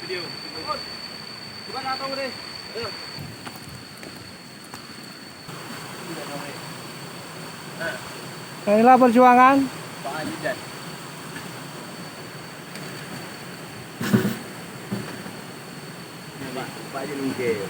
Video. Bukan atau deh. Ayo. Inilah perjuangan. Pak Ajidan. Pak Ajidan mungkin.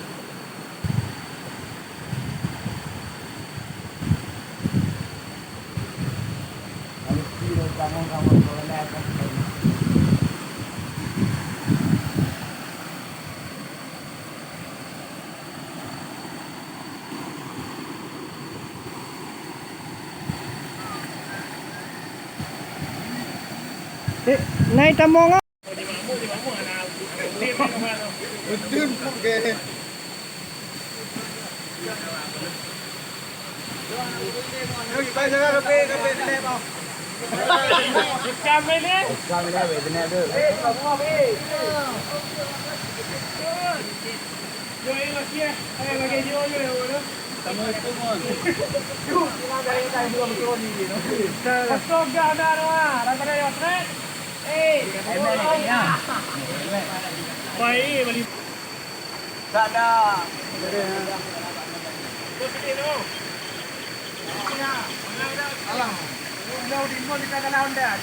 Naik tamo nga. Betul ke? Kita jaga kafe ni mau. Kami ni. Kami dah betul ada. Yo lagi eh. Lagi yo yo. Sama itu mon. Kita dari tadi belum turun ni. Stop dah dah. Rata yo trek. Baik balik. Tak ada. Tu sini tu. Alang. Dah di mana kita kena anda.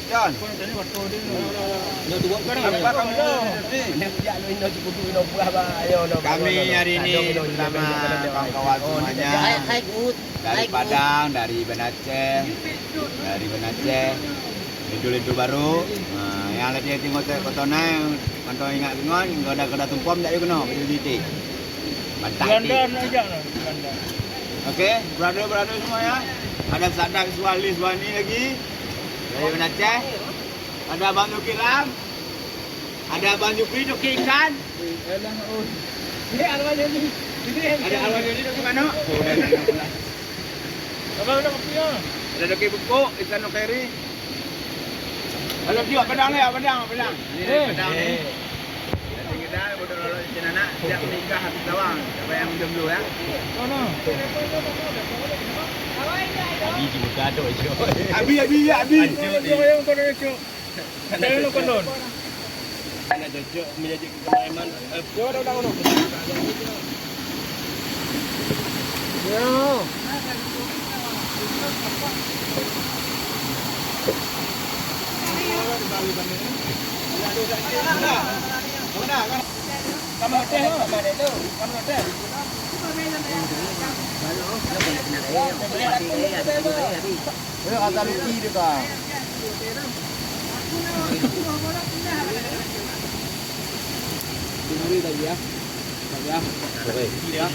John. Kami hari ini bersama kawan-kawan semuanya dari Padang, dari Banda Aceh, Lidu-lidu baru. Yang lagi tengok kotonai, kantong ingat ingat, goda tumpam tak kena, titik. Mantap. Okey, brother semua ya. Ada Sadak Suwani lagi. Dari Banda Aceh. Ada Abang Yukiram. Ada Abang Yukri joki ikan. Ada Abang Yudi joki mana? Abang nak kopi ah. Ada joki buku ikan nokeri. Kalau dia pedang ni, pedang. Ini pedang ni. Jadi kita bodoh lolo di sana nak tidak menikah habis lawang. Siapa yang jomblo ya? Mana? Abi juga gaduh je. Abi. Yang kau nak cuk. Saya nak konon. Nak cuk menjadi kemaiman. Yo dah konon. Yo. Mana kan? Kamu hotel tu. Kata luki dia kan. Ini tadi ya. Okey. Dia.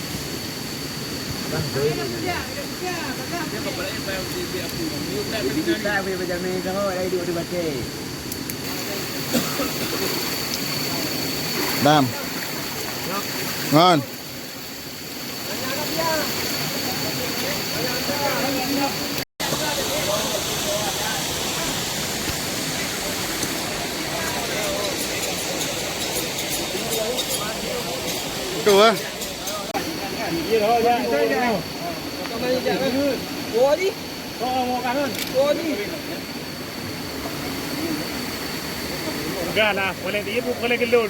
Kita boleh berjalan kau dari dua baca. Bam. Ngon. Đủ á. Gì thôi ra. Cảm ơn dạ vâng. Cô đi. Cô cảm ơn. Cô đi. Enggak lah, boleh ibu boleh gelur.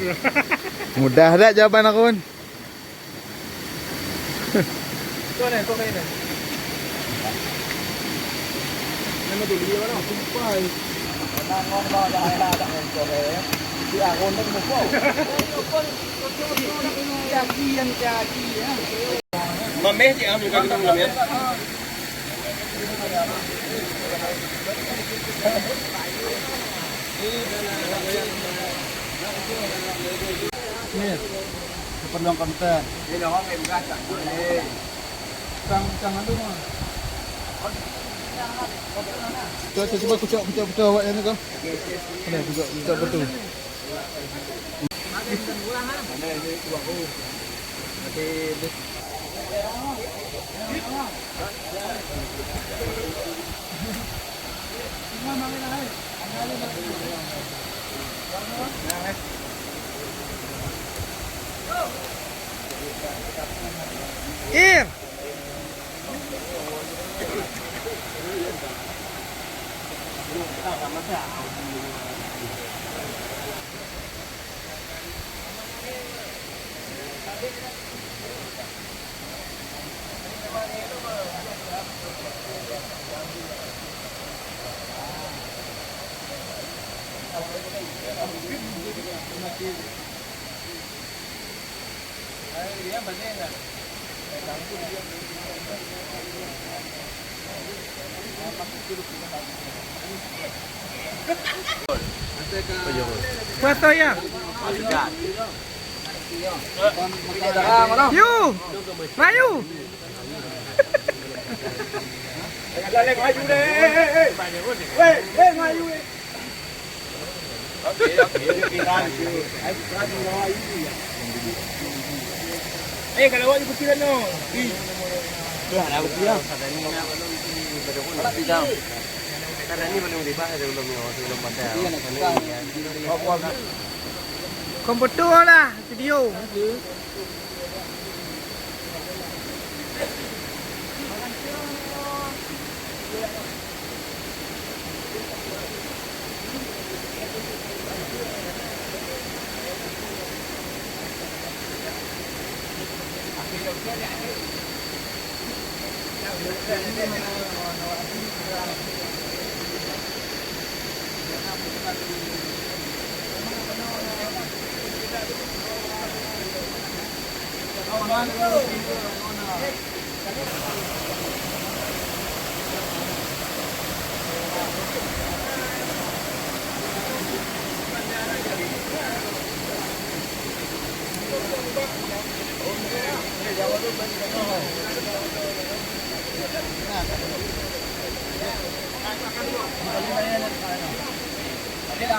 Mudah tak jawapan aku pun. Kau ni. Nama tu dia mana? Sampai. Ngon ba dah dah kau ni. Dia kon tak mau. Jadi ya. Mameh dia ambil kaki dalam ya. Ni. Keperluan konten. Ini dah orang yang gasak ni. Tangan tu mah. Cuba kucuk awak yang ni kau. Ada kucuk betul. Mana ini 2 Nanti Ir. Foto ya. Yu. Maju. Lek maju deh. Maju. Oke, kalau awak ikut kira no. Ada aku bilang. Karena ini belum dibahas belum pasal. Komputer lah video. Ada